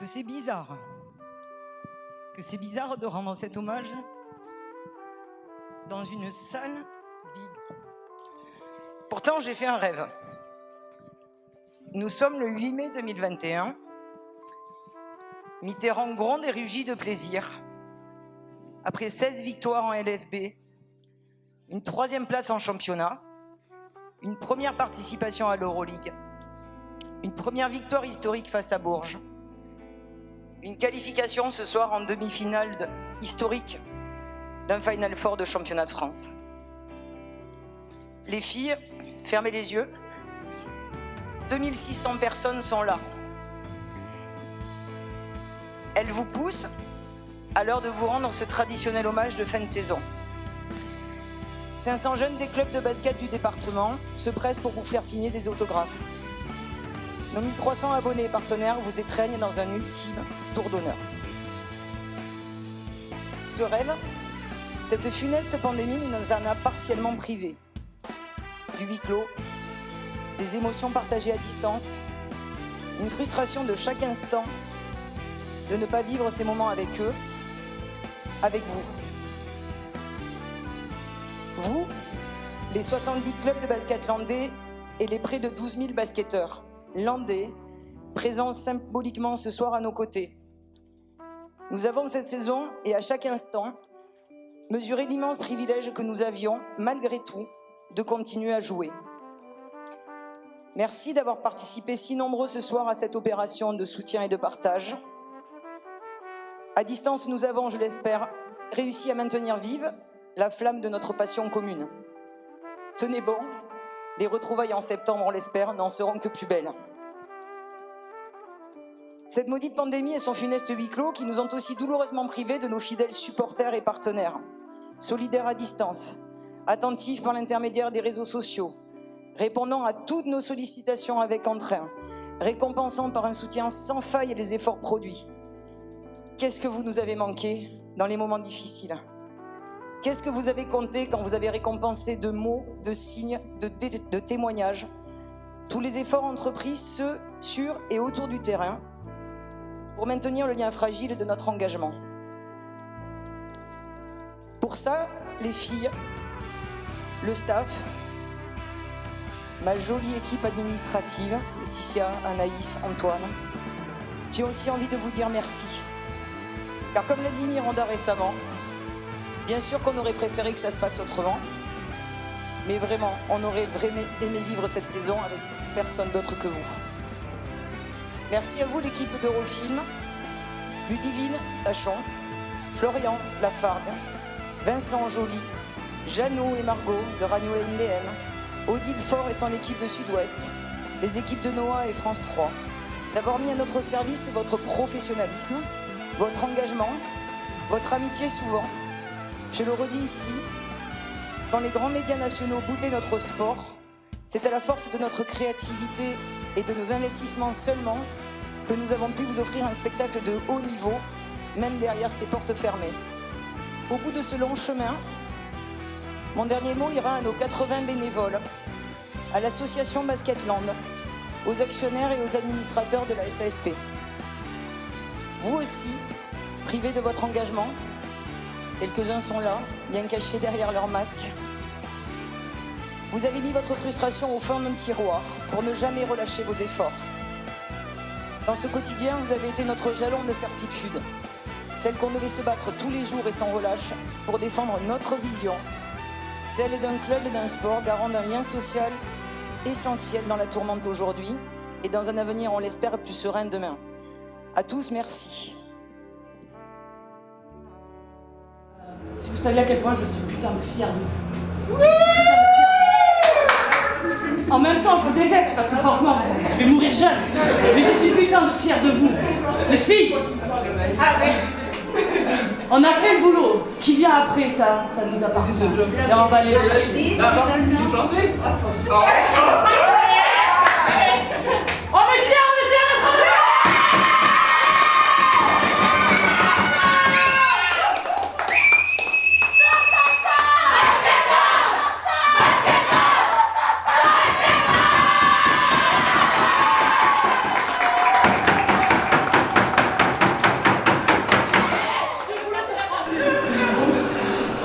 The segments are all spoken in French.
que c'est bizarre. Que c'est bizarre de rendre cet hommage dans une salle vide. Pourtant, j'ai fait un rêve. Nous sommes le 8 mai 2021. Mitterrand gronde et rugit de plaisir. Après 16 victoires en LFB, une 3e place en championnat, une première participation à l'Euroleague, une première victoire historique face à Bourges, une qualification ce soir en demi-finale historique d'un Final Four de championnat de France. Les filles, fermez les yeux. 2600 personnes sont là. Elles vous poussent à l'heure de vous rendre ce traditionnel hommage de fin de saison. 500 jeunes des clubs de basket du département se pressent pour vous faire signer des autographes. Nos 1300 abonnés et partenaires vous étreignent dans un ultime tour d'honneur. Ce rêve, cette funeste pandémie nous en a partiellement privés. Du huis clos, des émotions partagées à distance, une frustration de chaque instant de ne pas vivre ces moments avec eux, avec vous. Vous, les 70 clubs de basket landais et les près de 12 000 basketteurs landais, présents symboliquement ce soir à nos côtés. Nous avons cette saison et à chaque instant mesuré l'immense privilège que nous avions, malgré tout, de continuer à jouer. Merci d'avoir participé si nombreux ce soir à cette opération de soutien et de partage. À distance, nous avons, je l'espère, réussi à maintenir vive la flamme de notre passion commune. Tenez bon, les retrouvailles en septembre, on l'espère, n'en seront que plus belles. Cette maudite pandémie et son funeste huis clos qui nous ont aussi douloureusement privés de nos fidèles supporters et partenaires, solidaires à distance, attentifs par l'intermédiaire des réseaux sociaux, répondant à toutes nos sollicitations avec entrain, récompensant par un soutien sans faille les efforts produits. Qu'est-ce que vous nous avez manqué dans les moments difficiles ? Qu'est-ce que vous avez compté quand vous avez récompensé de mots, de signes, de témoignages, tous les efforts entrepris, ceux sur et autour du terrain, pour maintenir le lien fragile de notre engagement. Pour ça, les filles, le staff, ma jolie équipe administrative, Laetitia, Anaïs, Antoine, j'ai aussi envie de vous dire merci. Car comme l'a dit Miranda récemment, bien sûr qu'on aurait préféré que ça se passe autrement, mais vraiment, on aurait vraiment aimé vivre cette saison avec personne d'autre que vous. Merci à vous l'équipe d'Eurofilm, Ludivine Tachon, Florian Lafargue, Vincent Joly, Jeannot et Margot de Radio NDM, Odile Faure et son équipe de Sud-Ouest, les équipes de Noah et France 3, d'avoir mis à notre service votre professionnalisme, votre engagement, votre amitié souvent. Je le redis ici, quand les grands médias nationaux boudaient notre sport, c'est à la force de notre créativité et de nos investissements seulement que nous avons pu vous offrir un spectacle de haut niveau, même derrière ces portes fermées. Au bout de ce long chemin, mon dernier mot ira à nos 80 bénévoles, à l'association Basketland, aux actionnaires et aux administrateurs de la SASP. Vous aussi, privés de votre engagement, quelques-uns sont là, bien cachés derrière leur masque. Vous avez mis votre frustration au fond d'un tiroir pour ne jamais relâcher vos efforts. Dans ce quotidien, vous avez été notre jalon de certitude, celle qu'on devait se battre tous les jours et sans relâche pour défendre notre vision, celle d'un club et d'un sport garant d'un lien social essentiel dans la tourmente d'aujourd'hui et dans un avenir, on l'espère, plus serein demain. À tous, merci. Si vous saviez à quel point je suis putain de fière de vous. En même temps, je vous déteste parce que franchement, je vais mourir jeune. Mais je suis putain de fière de vous. Les filles, on a fait le boulot. Ce qui vient après, ça nous appartient. Et on va aller le chercher. On est fiers,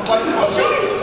boîte manger.